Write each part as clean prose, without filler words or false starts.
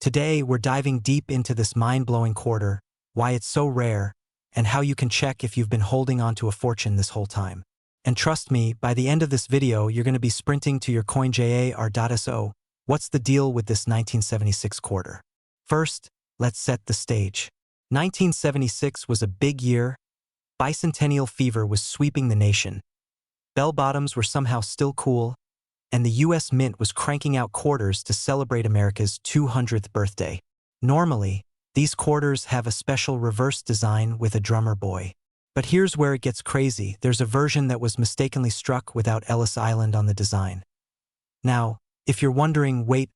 Today, we're diving deep into this mind-blowing quarter, why it's so rare, and how you can check if you've been holding on to a fortune this whole time. And trust me, by the end of this video, you're going to be sprinting to your CoinJar.so. What's the deal with this 1976 quarter? First, let's set the stage. 1976 was a big year. Bicentennial fever was sweeping the nation. Bell-bottoms were somehow still cool, and the US Mint was cranking out quarters to celebrate America's 200th birthday. Normally, these quarters have a special reverse design with a drummer boy. But here's where it gets crazy. There's a version that was mistakenly struck without Ellis Island on the design. Now, if you're wondering, wait,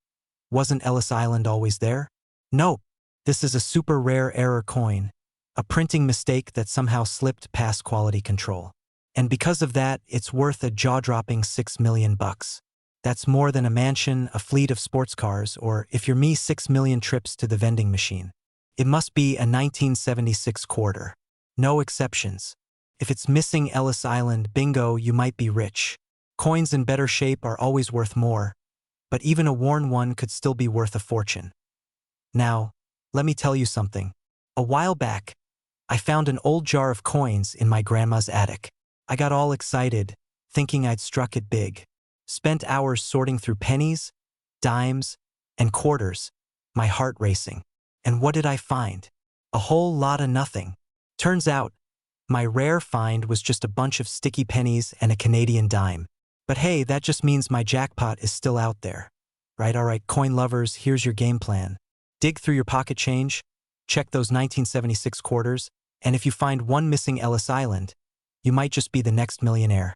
wasn't Ellis Island always there? No, this is a super rare error coin, a printing mistake that somehow slipped past quality control. And because of that, it's worth a jaw-dropping $6 million. That's more than a mansion, a fleet of sports cars, or, if you're me, 6 million trips to the vending machine. It must be a 1976 quarter. No exceptions. If it's missing Ellis Island, bingo, you might be rich. Coins in better shape are always worth more, but even a worn one could still be worth a fortune. Now, let me tell you something. A while back, I found an old jar of coins in my grandma's attic. I got all excited, thinking I'd struck it big. Spent hours sorting through pennies, dimes, and quarters, my heart racing. And what did I find? A whole lot of nothing. Turns out, my rare find was just a bunch of sticky pennies and a Canadian dime. But hey, that just means my jackpot is still out there. Right, alright, coin lovers, here's your game plan. Dig through your pocket change, check those 1976 quarters, and if you find one missing Ellis Island, you might just be the next millionaire.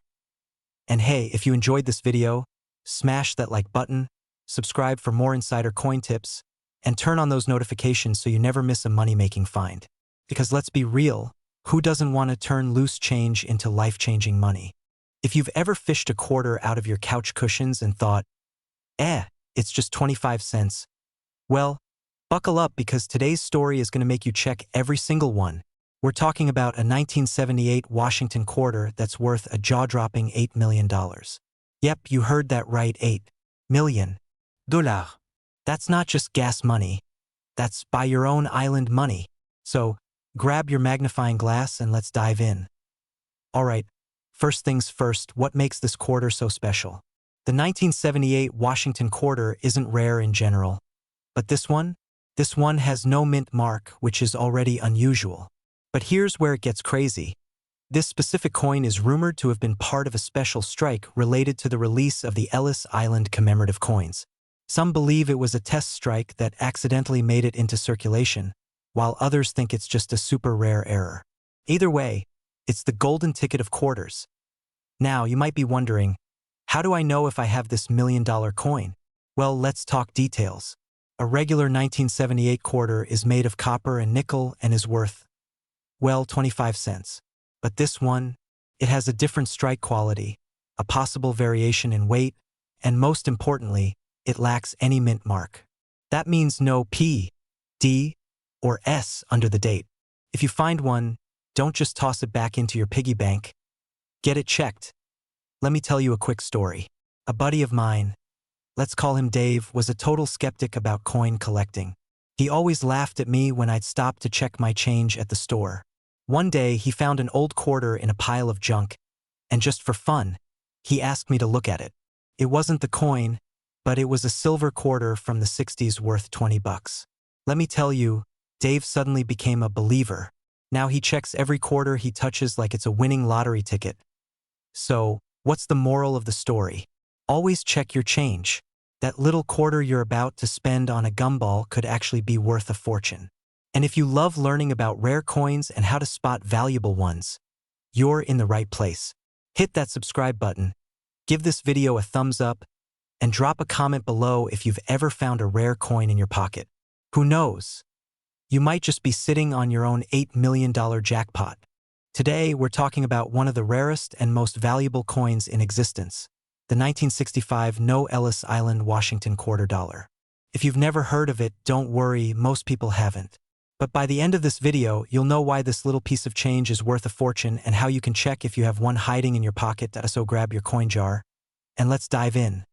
And hey, if you enjoyed this video, smash that like button, subscribe for more insider coin tips, and turn on those notifications so you never miss a money-making find. Because let's be real, who doesn't want to turn loose change into life-changing money? If you've ever fished a quarter out of your couch cushions and thought, it's just 25 cents, well, buckle up because today's story is going to make you check every single one. We're talking about a 1978 Washington quarter that's worth a jaw-dropping $8 million. Yep, you heard that right, $8 million. That's not just gas money. That's buy your own island money. So, grab your magnifying glass and let's dive in. Alright, first things first, what makes this quarter so special? The 1978 Washington quarter isn't rare in general. But this one has no mint mark, which is already unusual. But here's where it gets crazy. This specific coin is rumored to have been part of a special strike related to the release of the Ellis Island commemorative coins. Some believe it was a test strike that accidentally made it into circulation, while others think it's just a super rare error. Either way, it's the golden ticket of quarters. Now, you might be wondering, how do I know if I have this $1 million coin? Well, let's talk details. A regular 1978 quarter is made of copper and nickel and is worth, well, 25 cents. But this one, it has a different strike quality, a possible variation in weight, and most importantly, it lacks any mint mark. That means no P, D, or S under the date. If you find one, don't just toss it back into your piggy bank. Get it checked. Let me tell you a quick story. A buddy of mine, let's call him Dave, was a total skeptic about coin collecting. He always laughed at me when I'd stop to check my change at the store. One day, he found an old quarter in a pile of junk, and just for fun, he asked me to look at it. It wasn't the coin, but it was a silver quarter from the 60s worth 20 bucks. Let me tell you, Dave suddenly became a believer. Now he checks every quarter he touches like it's a winning lottery ticket. So, what's the moral of the story? Always check your change. That little quarter you're about to spend on a gumball could actually be worth a fortune. And if you love learning about rare coins and how to spot valuable ones, you're in the right place. Hit that subscribe button, give this video a thumbs up, and drop a comment below if you've ever found a rare coin in your pocket. Who knows? You might just be sitting on your own $8 million jackpot. Today, we're talking about one of the rarest and most valuable coins in existence, the 1965 No Ellis Island Washington quarter dollar. If you've never heard of it, don't worry, most people haven't. But by the end of this video, you'll know why this little piece of change is worth a fortune and how you can check if you have one hiding in your pocket. So grab your coin jar, and let's dive in.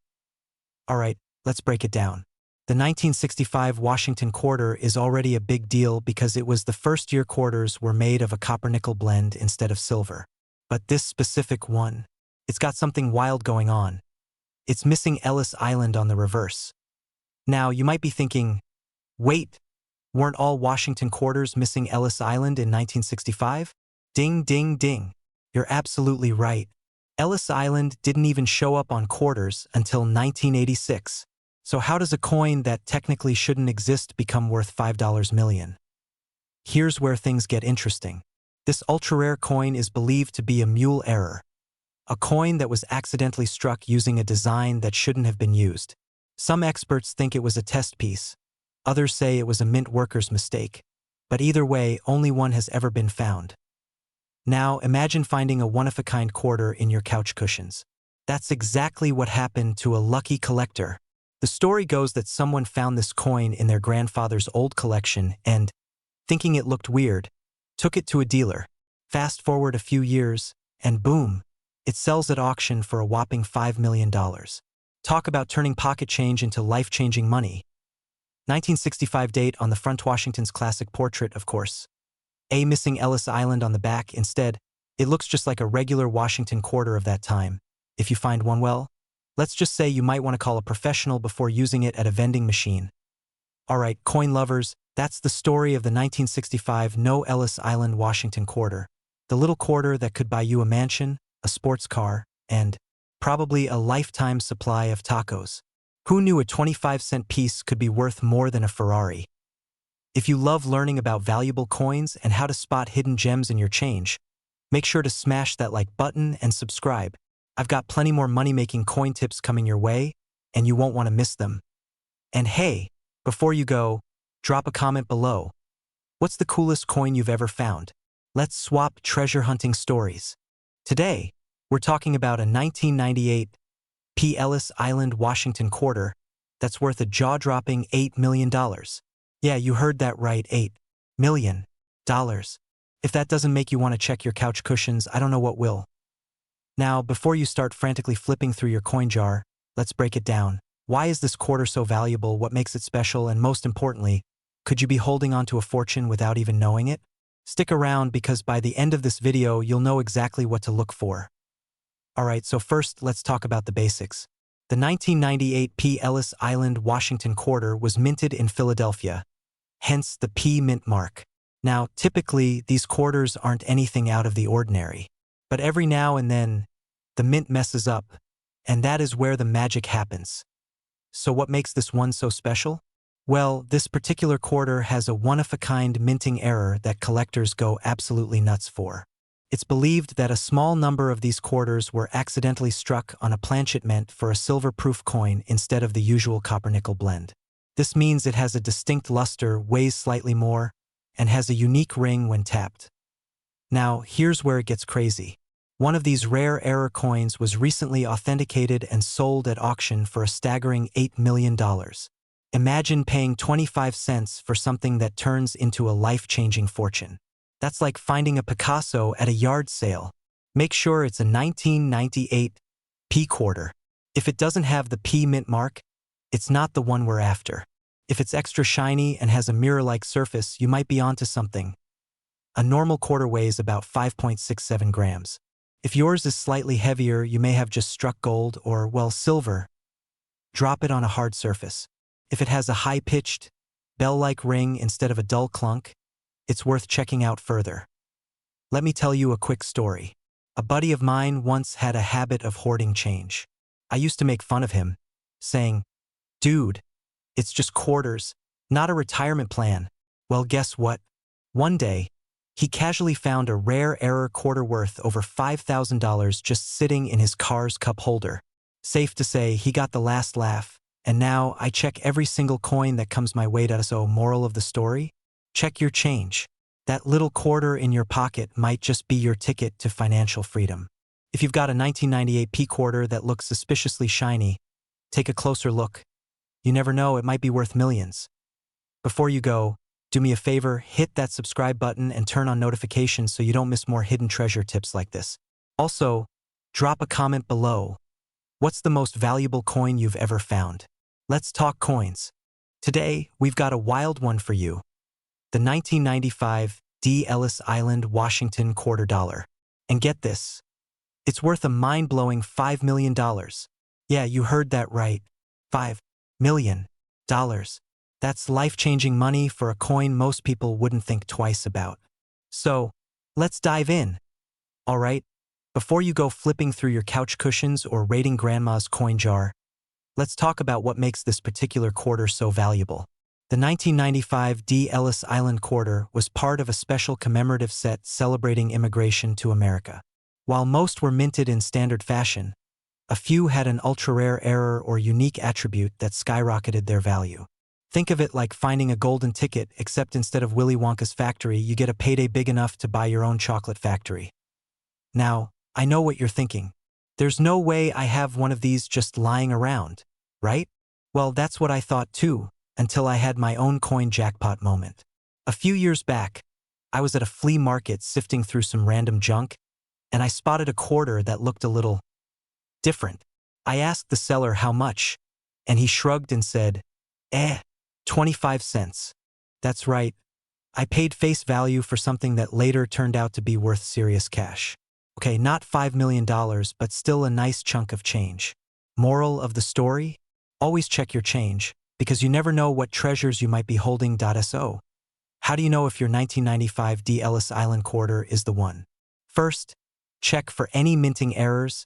Alright, let's break it down. The 1965 Washington quarter is already a big deal because it was the first-year quarters were made of a copper-nickel blend instead of silver. But this specific one, it's got something wild going on. It's missing Ellis Island on the reverse. Now, you might be thinking, wait, weren't all Washington quarters missing Ellis Island in 1965? Ding, ding, ding. You're absolutely right. Ellis Island didn't even show up on quarters until 1986. So how does a coin that technically shouldn't exist become worth $5 million? Here's where things get interesting. This ultra-rare coin is believed to be a mule error, a coin that was accidentally struck using a design that shouldn't have been used. Some experts think it was a test piece. Others say it was a mint worker's mistake. But either way, only one has ever been found. Now, imagine finding a one-of-a-kind quarter in your couch cushions. That's exactly what happened to a lucky collector. The story goes that someone found this coin in their grandfather's old collection and, thinking it looked weird, took it to a dealer. Fast forward a few years, and boom, it sells at auction for a whopping $5 million. Talk about turning pocket change into life-changing money. 1965 date on the front, Washington's classic portrait, of course. A missing Ellis Island on the back. Instead, it looks just like a regular Washington quarter of that time. If you find one, well, let's just say you might want to call a professional before using it at a vending machine. Alright, coin lovers, that's the story of the 1965 No Ellis Island Washington quarter. The little quarter that could buy you a mansion, a sports car, and probably a lifetime supply of tacos. Who knew a 25-cent piece could be worth more than a Ferrari? If you love learning about valuable coins and how to spot hidden gems in your change, make sure to smash that like button and subscribe. I've got plenty more money-making coin tips coming your way, and you won't want to miss them. And hey, before you go, drop a comment below. What's the coolest coin you've ever found? Let's swap treasure hunting stories. Today, we're talking about a 1998 P. Ellis Island Washington quarter that's worth a jaw-dropping $8 million. Yeah, you heard that right, $8 million. If that doesn't make you want to check your couch cushions, I don't know what will. Now, before you start frantically flipping through your coin jar, let's break it down. Why is this quarter so valuable? What makes it special? And most importantly, could you be holding on to a fortune without even knowing it? Stick around because by the end of this video, you'll know exactly what to look for. Alright, so first, let's talk about the basics. The 1998 P. Ellis Island Washington quarter was minted in Philadelphia, hence the P mint mark. Now, typically, these quarters aren't anything out of the ordinary. But every now and then, the mint messes up, and that is where the magic happens. So what makes this one so special? Well, this particular quarter has a one-of-a-kind minting error that collectors go absolutely nuts for. It's believed that a small number of these quarters were accidentally struck on a planchet meant for a silver-proof coin instead of the usual copper-nickel blend. This means it has a distinct luster, weighs slightly more, and has a unique ring when tapped. Now, here's where it gets crazy. One of these rare error coins was recently authenticated and sold at auction for a staggering $8 million. Imagine paying 25 cents for something that turns into a life-changing fortune. That's like finding a Picasso at a yard sale. Make sure it's a 1998 P quarter. If it doesn't have the P mint mark, it's not the one we're after. If it's extra shiny and has a mirror-like surface, you might be onto something. A normal quarter weighs about 5.67 grams. If yours is slightly heavier, you may have just struck gold or, well, silver. Drop it on a hard surface. If it has a high-pitched, bell-like ring instead of a dull clunk, it's worth checking out further. Let me tell you a quick story. A buddy of mine once had a habit of hoarding change. I used to make fun of him, saying, "Dude, it's just quarters, not a retirement plan." Well, guess what? One day, he casually found a rare error quarter worth over $5,000 just sitting in his car's cup holder. Safe to say, he got the last laugh, and now I check every single coin that comes my way. So, moral of the story? Check your change. That little quarter in your pocket might just be your ticket to financial freedom. If you've got a 1998 P quarter that looks suspiciously shiny, take a closer look. You never know, it might be worth millions. Before you go, do me a favor, hit that subscribe button and turn on notifications so you don't miss more hidden treasure tips like this. Also, drop a comment below. What's the most valuable coin you've ever found? Let's talk coins. Today, we've got a wild one for you. The 1995 D. Ellis Island, Washington quarter dollar. And get this, it's worth a mind-blowing $5 million. Yeah, you heard that right. $5 million. That's life-changing money for a coin most people wouldn't think twice about. So, let's dive in. All right, before you go flipping through your couch cushions or raiding grandma's coin jar, let's talk about what makes this particular quarter so valuable. The 1995 D. Ellis Island quarter was part of a special commemorative set celebrating immigration to America. While most were minted in standard fashion, a few had an ultra-rare error or unique attribute that skyrocketed their value. Think of it like finding a golden ticket, except instead of Willy Wonka's factory, you get a payday big enough to buy your own chocolate factory. Now, I know what you're thinking. There's no way I have one of these just lying around, right? Well, that's what I thought too, until I had my own coin jackpot moment. A few years back, I was at a flea market sifting through some random junk, and I spotted a quarter that looked a little different. I asked the seller how much, and he shrugged and said, 25 cents. That's right. I paid face value for something that later turned out to be worth serious cash. Okay, not $5 million, but still a nice chunk of change. Moral of the story? Always check your change, because you never know what treasures you might be holding. So, how do you know if your 1995 D. Ellis Island quarter is the one? First, check for any minting errors,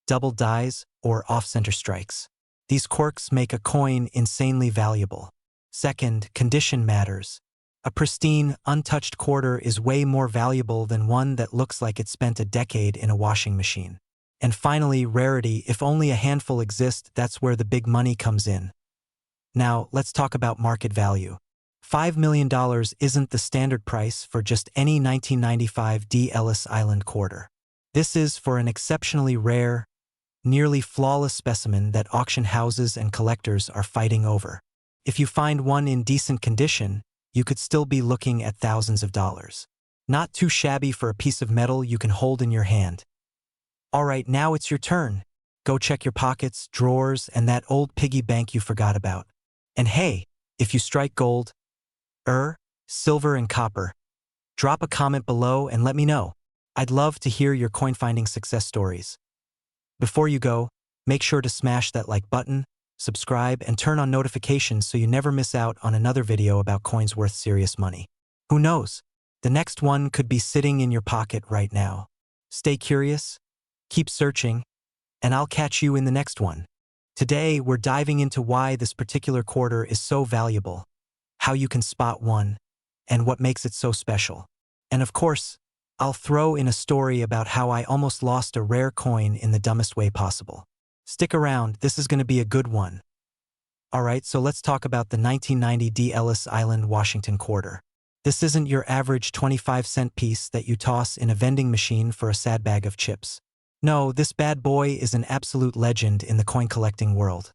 double dies, or off-center strikes. These quirks make a coin insanely valuable. Second, condition matters. A pristine, untouched quarter is way more valuable than one that looks like it spent a decade in a washing machine. And finally, rarity. If only a handful exist, that's where the big money comes in. Now, let's talk about market value. $5 million isn't the standard price for just any 1995 D. Ellis Island quarter. This is for an exceptionally rare, nearly flawless specimen that auction houses and collectors are fighting over. If you find one in decent condition, you could still be looking at thousands of dollars. Not too shabby for a piece of metal you can hold in your hand. All right, now it's your turn. Go check your pockets, drawers, and that old piggy bank you forgot about. And hey, if you strike gold, silver, and copper, drop a comment below and let me know. I'd love to hear your coin-finding success stories. Before you go, make sure to smash that like button, subscribe, and turn on notifications so you never miss out on another video about coins worth serious money. Who knows? The next one could be sitting in your pocket right now. Stay curious, keep searching, and I'll catch you in the next one. Today, we're diving into why this particular quarter is so valuable, how you can spot one, and what makes it so special. And of course, I'll throw in a story about how I almost lost a rare coin in the dumbest way possible. Stick around, this is going to be a good one. Alright, so let's talk about the 1990 D. Ellis Island, Washington quarter. This isn't your average 25-cent piece that you toss in a vending machine for a sad bag of chips. No, this bad boy is an absolute legend in the coin collecting world.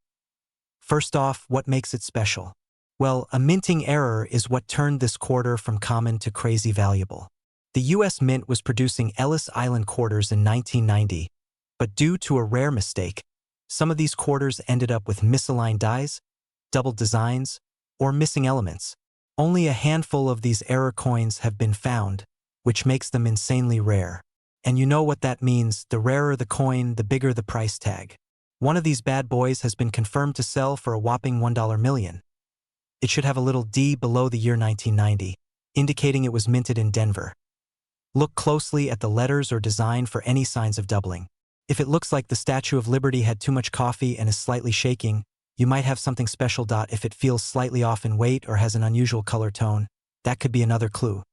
First off, what makes it special? Well, a minting error is what turned this quarter from common to crazy valuable. The U.S. Mint was producing Ellis Island quarters in 1990, but due to a rare mistake, some of these quarters ended up with misaligned dies, double designs, or missing elements. Only a handful of these error coins have been found, which makes them insanely rare. And you know what that means: the rarer the coin, the bigger the price tag. One of these bad boys has been confirmed to sell for a whopping $1 million. It should have a little D below the year 1990, indicating it was minted in Denver. Look closely at the letters or design for any signs of doubling. If it looks like the Statue of Liberty had too much coffee and is slightly shaking, you might have something special. If it feels slightly off in weight or has an unusual color tone, that could be another clue.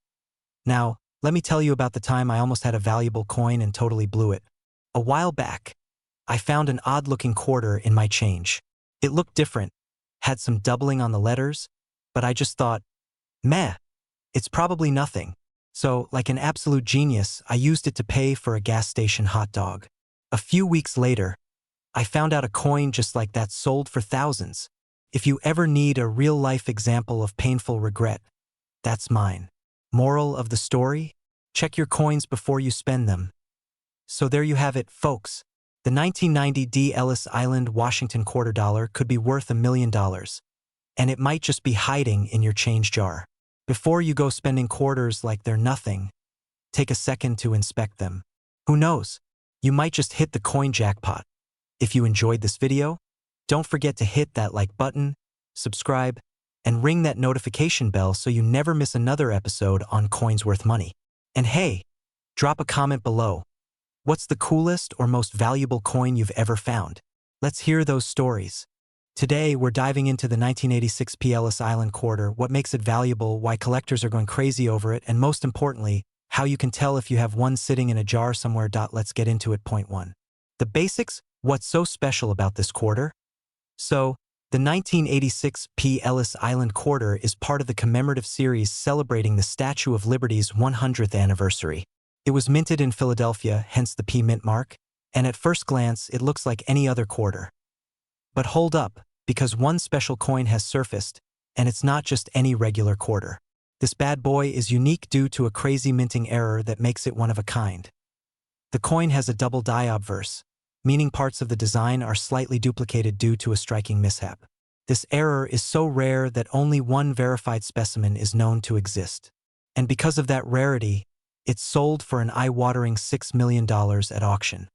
Now, let me tell you about the time I almost had a valuable coin and totally blew it. A while back, I found an odd-looking quarter in my change. It looked different, had some doubling on the letters, but I just thought, meh, it's probably nothing. So, like an absolute genius, I used it to pay for a gas station hot dog. A few weeks later, I found out a coin just like that sold for thousands. If you ever need a real-life example of painful regret, that's mine. Moral of the story? Check your coins before you spend them. So there you have it, folks. The 1990 D. Ellis Island, Washington quarter dollar could be worth $1 million. and it might just be hiding in your change jar. Before you go spending quarters like they're nothing, take a second to inspect them. Who knows? You might just hit the coin jackpot. If you enjoyed this video, don't forget to hit that like button, subscribe, and ring that notification bell so you never miss another episode on Coins Worth Money. And hey, drop a comment below. What's the coolest or most valuable coin you've ever found? Let's hear those stories. Today, we're diving into the 1986 Ellis Island quarter, what makes it valuable, why collectors are going crazy over it, and most importantly, how you can tell if you have one sitting in a jar somewhere. Let's get into it. Point 1. The basics. What's so special about this quarter? So, the 1986 Ellis Island quarter is part of the commemorative series celebrating the Statue of Liberty's 100th anniversary. It was minted in Philadelphia, hence the P mint mark, and at first glance, it looks like any other quarter. But hold up, because one special coin has surfaced, and it's not just any regular quarter. This bad boy is unique due to a crazy minting error that makes it one of a kind. The coin has a double die obverse, meaning parts of the design are slightly duplicated due to a striking mishap. This error is so rare that only one verified specimen is known to exist. And because of that rarity, it's sold for an eye-watering $6 million at auction.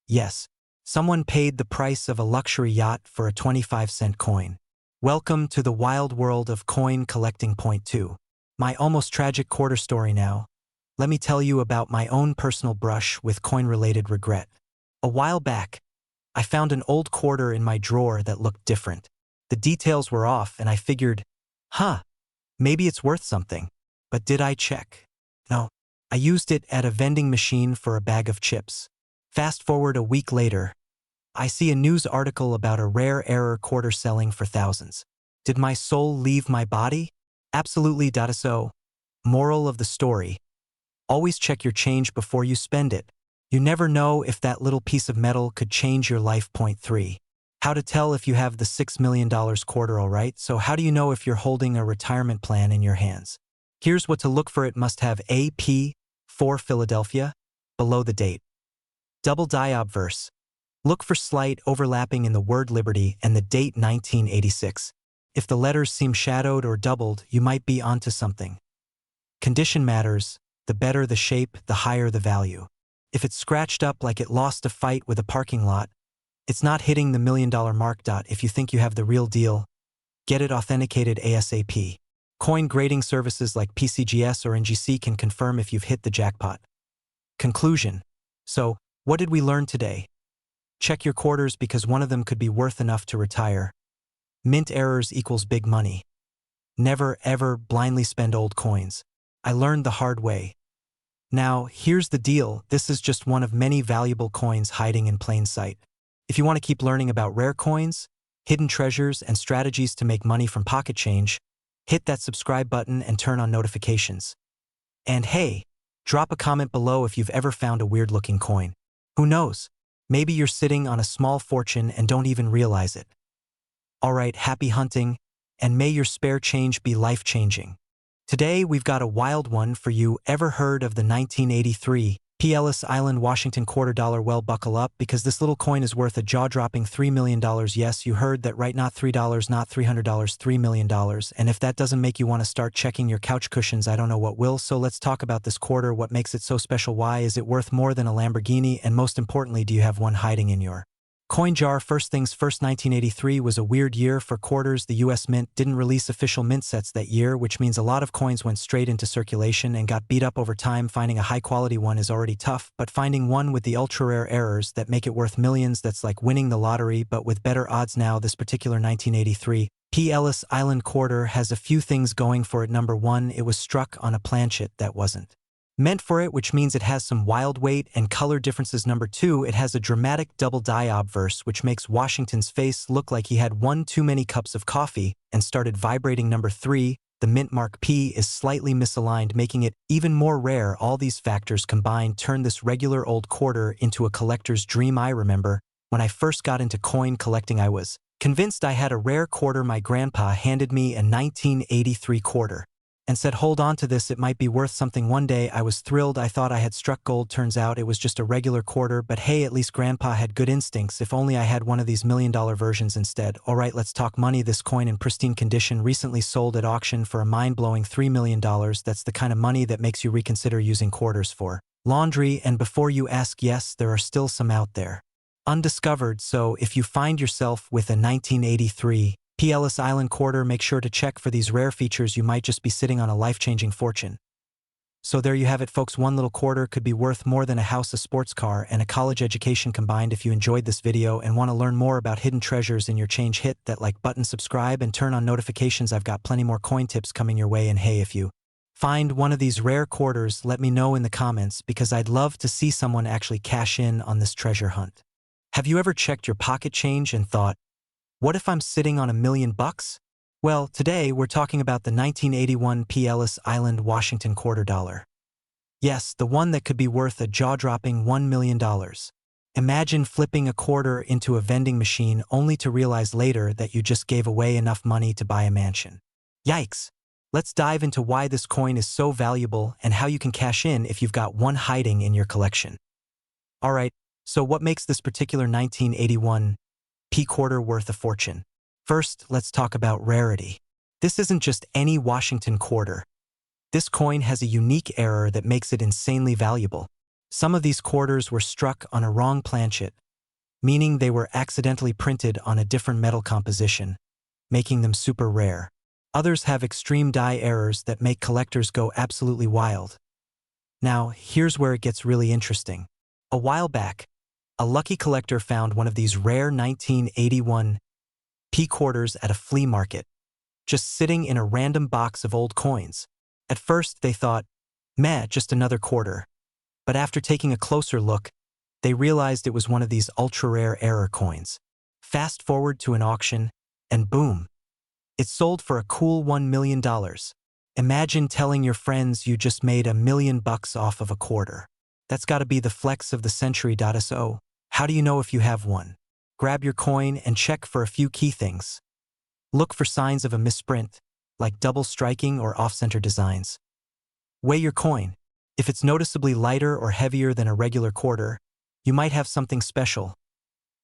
Yes, someone paid the price of a luxury yacht for a 25-cent coin. Welcome to the wild world of coin collecting. Point 2. My almost tragic quarter story now. Let me tell you about my own personal brush with coin-related regret. A while back, I found an old quarter in my drawer that looked different. The details were off and I figured, maybe it's worth something. But did I check? No. I used it at a vending machine for a bag of chips. Fast forward a week later, I see a news article about a rare error quarter selling for thousands. Did my soul leave my body? Absolutely. So, moral of the story, always check your change before you spend it. You never know if that little piece of metal could change your life. Point 3. How to tell if you have the $6 million quarter. Alright, so how do you know if you're holding a retirement plan in your hands? Here's what to look for. It must have AP 4 Philadelphia below the date. Double die obverse. Look for slight overlapping in the word Liberty and the date 1986. If the letters seem shadowed or doubled, you might be onto something. Condition matters. The better the shape, the higher the value. If it's scratched up like it lost a fight with a parking lot, it's not hitting the $1 million mark. If you think you have the real deal, get it authenticated ASAP. Coin grading services like PCGS or NGC can confirm if you've hit the jackpot. Conclusion. So, what did we learn today? Check your quarters because one of them could be worth enough to retire. Mint errors equals big money. Never ever blindly spend old coins. I learned the hard way. Now, here's the deal. This is just one of many valuable coins hiding in plain sight. If you want to keep learning about rare coins, hidden treasures, and strategies to make money from pocket change, hit that subscribe button and turn on notifications. And hey, drop a comment below if you've ever found a weird-looking coin. Who knows? Maybe you're sitting on a small fortune and don't even realize it. Alright, happy hunting, and may your spare change be life-changing. Today, we've got a wild one for you. Ever heard of the 1983 Ellis Island Washington $quarter? Well, buckle up, because this little coin is worth a jaw-dropping $3 million. Yes, you heard that right, not $3, not $300, $3 million. And if that doesn't make you want to start checking your couch cushions, I don't know what will. So let's talk about this quarter. What makes it so special? Why is it worth more than a Lamborghini? And most importantly, do you have one hiding in your coin jar? First things first, 1983 was a weird year for quarters. The US Mint didn't release official mint sets that year, which means a lot of coins went straight into circulation and got beat up over time. Finding a high-quality one is already tough, but finding one with the ultra-rare errors that make it worth millions, that's like winning the lottery, but with better odds. Now, this particular 1983 Ellis Island quarter has a few things going for it. Number 1, it was struck on a planchet that wasn't meant for it, which means it has some wild weight and color differences. Number 2, it has a dramatic double die obverse, which makes Washington's face look like he had one too many cups of coffee and started vibrating. Number 3, the mint mark P is slightly misaligned, making it even more rare. All these factors combined turn this regular old quarter into a collector's dream. I remember when I first got into coin collecting, I was convinced I had a rare quarter. My grandpa handed me a 1983 quarter. and said, hold on to this, it might be worth something one day. I was thrilled, I thought I had struck gold, turns out it was just a regular quarter, but hey, at least Grandpa had good instincts, if only I had one of these $1 million versions instead. Alright, let's talk money. This coin in pristine condition recently sold at auction for a mind-blowing $3 million. That's the kind of money that makes you reconsider using quarters for laundry, and before you ask, yes, there are still some out there undiscovered, so if you find yourself with a 1983 P. Ellis Island quarter, make sure to check for these rare features. You might just be sitting on a life-changing fortune. So there you have it, folks. One little quarter could be worth more than a house, a sports car, and a college education combined. If you enjoyed this video and want to learn more about hidden treasures in your change, hit that like button, subscribe, and turn on notifications. I've got plenty more coin tips coming your way. And hey, if you find one of these rare quarters, let me know in the comments, because I'd love to see someone actually cash in on this treasure hunt. Have you ever checked your pocket change and thought, what if I'm sitting on $1 million? Well, today we're talking about the 1981 P. Ellis Island Washington quarter dollar. Yes, the one that could be worth a jaw-dropping $1 million. Imagine flipping a quarter into a vending machine only to realize later that you just gave away enough money to buy a mansion. Yikes! Let's dive into why this coin is so valuable and how you can cash in if you've got one hiding in your collection. Alright, so what makes this particular 1981 P quarter worth a fortune? First, let's talk about rarity. This isn't just any Washington quarter. This coin has a unique error that makes it insanely valuable. Some of these quarters were struck on a wrong planchet, meaning they were accidentally printed on a different metal composition, making them super rare. Others have extreme die errors that make collectors go absolutely wild. Now, here's where it gets really interesting. A while back, a lucky collector found one of these rare 1981 P quarters at a flea market, just sitting in a random box of old coins. At first, they thought, meh, just another quarter. But after taking a closer look, they realized it was one of these ultra-rare error coins. Fast forward to an auction, and boom! It sold for a cool $1 million. Imagine telling your friends you just made $1 million off of a quarter. That's gotta be the flex of the century. So, how do you know if you have one? Grab your coin and check for a few key things. Look for signs of a misprint, like double striking or off-center designs. Weigh your coin. If it's noticeably lighter or heavier than a regular quarter, you might have something special.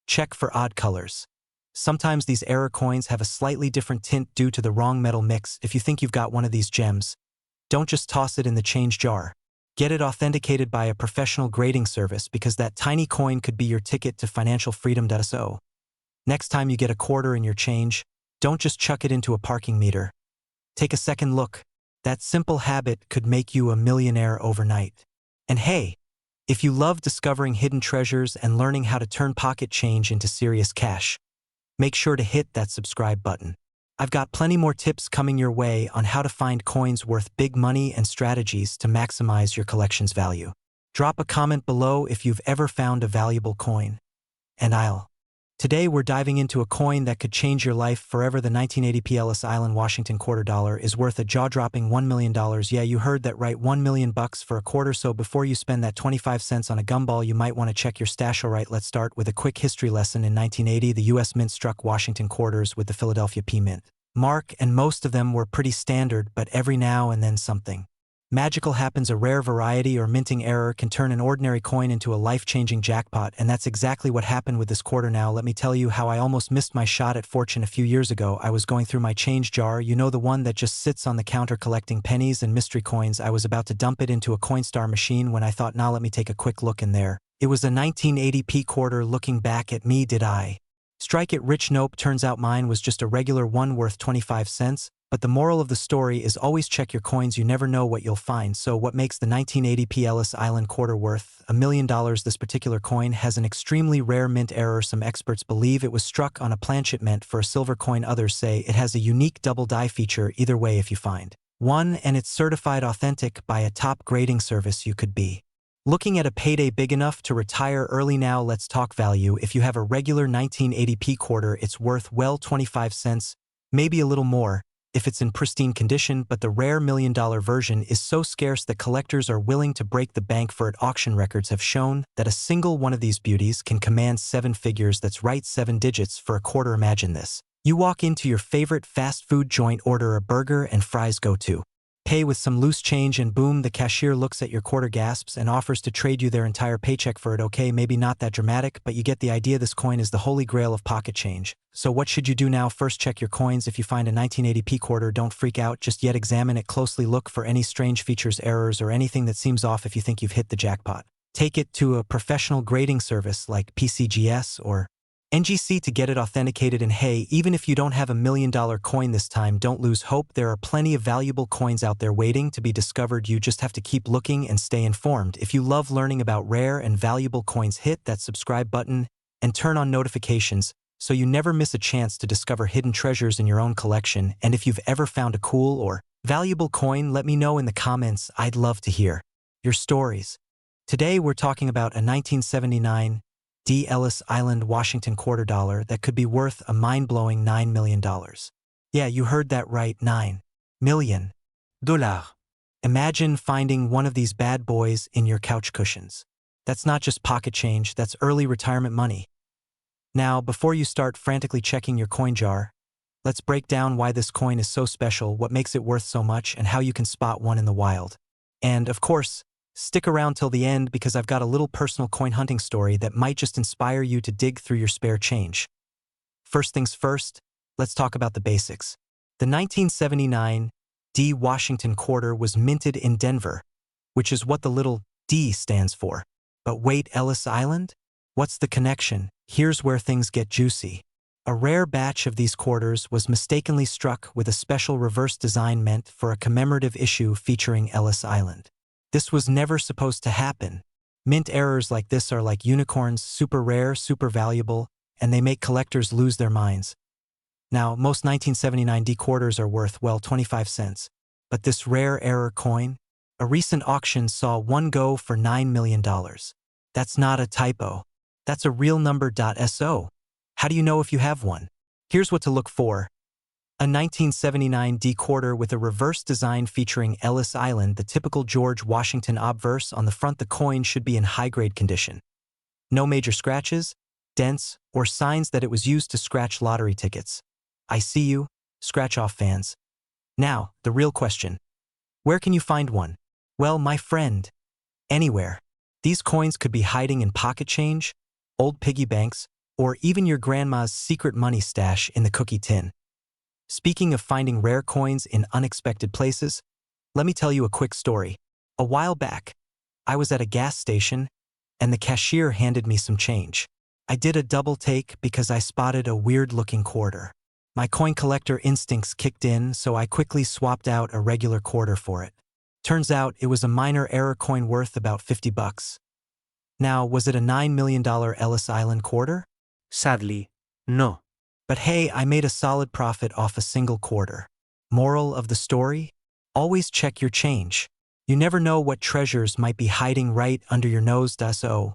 Check for odd colors. Sometimes these error coins have a slightly different tint due to the wrong metal mix. If you think you've got one of these gems, don't just toss it in the change jar. Get it authenticated by a professional grading service, because that tiny coin could be your ticket to financial freedom. So, next time you get a quarter in your change, don't just chuck it into a parking meter. Take a second look. That simple habit could make you a millionaire overnight. And hey, if you love discovering hidden treasures and learning how to turn pocket change into serious cash, make sure to hit that subscribe button. I've got plenty more tips coming your way on how to find coins worth big money and strategies to maximize your collection's value. Drop a comment below if you've ever found a valuable coin. And Today we're diving into a coin that could change your life forever. The 1980 P. Ellis Island Washington quarter dollar is worth a jaw-dropping $1 million. Yeah, you heard that right, $1 million for a quarter. So before you spend that 25 cents on a gumball, you might want to check your stash. Alright, let's start with a quick history lesson. In 1980, the U.S. Mint struck Washington quarters with the Philadelphia P Mint mark, and most of them were pretty standard, but every now and then something magical happens. A rare variety or minting error can turn an ordinary coin into a life-changing jackpot, and that's exactly what happened with this quarter. Now, let me tell you how I almost missed my shot at fortune a few years ago. I was going through my change jar, you know, the one that just sits on the counter collecting pennies and mystery coins. I was about to dump it into a Coinstar machine when I thought, nah, let me take a quick look in there. It was a 1980 P quarter. Looking back at me, did I strike it rich? Nope, turns out mine was just a regular one worth 25 cents. But the moral of the story is always check your coins. You never know what you'll find. So what makes the 1980 P. Ellis Island quarter worth $1 million? This particular coin has an extremely rare mint error. Some experts believe it was struck on a planchet meant for a silver coin. Others say it has a unique double die feature. Either way, if you find one and it's certified authentic by a top grading service, you could be looking at a payday big enough to retire early. Now let's talk value. If you have a regular 1980 P quarter, it's worth, well, 25 cents, maybe a little more, if it's in pristine condition, but the rare $1 million version is so scarce that collectors are willing to break the bank for it. Auction records have shown that a single one of these beauties can command 7 figures. That's right, 7 digits for a quarter. Imagine this. You walk into your favorite fast food joint, order a burger and fries, go to Pay with some loose change and boom, the cashier looks at your quarter, gasps, and offers to trade you their entire paycheck for it. Okay, maybe not that dramatic, but you get the idea. This coin is the holy grail of pocket change. So what should you do now? First, check your coins. If you find a 1980p quarter, don't freak out, just yet examine it closely. Look for any strange features, errors, or anything that seems off. If you think you've hit the jackpot, take it to a professional grading service like PCGS or NGC to get it authenticated. And hey, even if you don't have $1 million coin this time, don't lose hope. There are plenty of valuable coins out there waiting to be discovered. You just have to keep looking and stay informed. If you love learning about rare and valuable coins, hit that subscribe button and turn on notifications so you never miss a chance to discover hidden treasures in your own collection. And if you've ever found a cool or valuable coin, let me know in the comments. I'd love to hear your stories. Today we're talking about a 1979 D. Ellis Island, Washington quarter dollar that could be worth a mind-blowing $9 million. Yeah, you heard that right, $9 million. Imagine finding one of these bad boys in your couch cushions. That's not just pocket change, that's early retirement money. Now, before you start frantically checking your coin jar, let's break down why this coin is so special, what makes it worth so much, and how you can spot one in the wild. And, of course, stick around till the end because I've got a little personal coin hunting story that might just inspire you to dig through your spare change. First things first, let's talk about the basics. The 1979 D. Washington quarter was minted in Denver, which is what the little D stands for. But wait, Ellis Island? What's the connection? Here's where things get juicy. A rare batch of these quarters was mistakenly struck with a special reverse design meant for a commemorative issue featuring Ellis Island. This was never supposed to happen. Mint errors like this are like unicorns, super rare, super valuable, and they make collectors lose their minds. Now, most 1979 D quarters are worth, well, 25 cents. But this rare error coin? A recent auction saw one go for $9 million. That's not a typo. That's a real number. So, how do you know if you have one? Here's what to look for. A 1979 D quarter with a reverse design featuring Ellis Island, the typical George Washington obverse on the front. The coin should be in high-grade condition. No major scratches, dents, or signs that it was used to scratch lottery tickets. I see you, scratch-off fans. Now, the real question. Where can you find one? Well, my friend, anywhere. These coins could be hiding in pocket change, old piggy banks, or even your grandma's secret money stash in the cookie tin. Speaking of finding rare coins in unexpected places, let me tell you a quick story. A while back, I was at a gas station, and the cashier handed me some change. I did a double take because I spotted a weird-looking quarter. My coin collector instincts kicked in, so I quickly swapped out a regular quarter for it. Turns out it was a minor error coin worth about $50. Now, was it a $9 million Ellis Island quarter? Sadly, no. But hey, I made a solid profit off a single quarter. Moral of the story? Always check your change. You never know what treasures might be hiding right under your nose. So,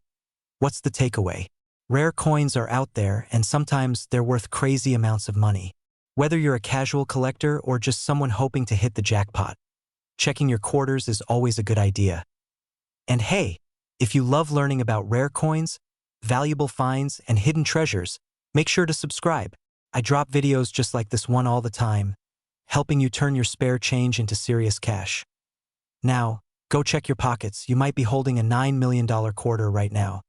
what's the takeaway? Rare coins are out there, and sometimes they're worth crazy amounts of money. Whether you're a casual collector or just someone hoping to hit the jackpot, checking your quarters is always a good idea. And hey, if you love learning about rare coins, valuable finds, and hidden treasures, make sure to subscribe. I drop videos just like this one all the time, helping you turn your spare change into serious cash. Now, go check your pockets. You might be holding a $9 million quarter right now.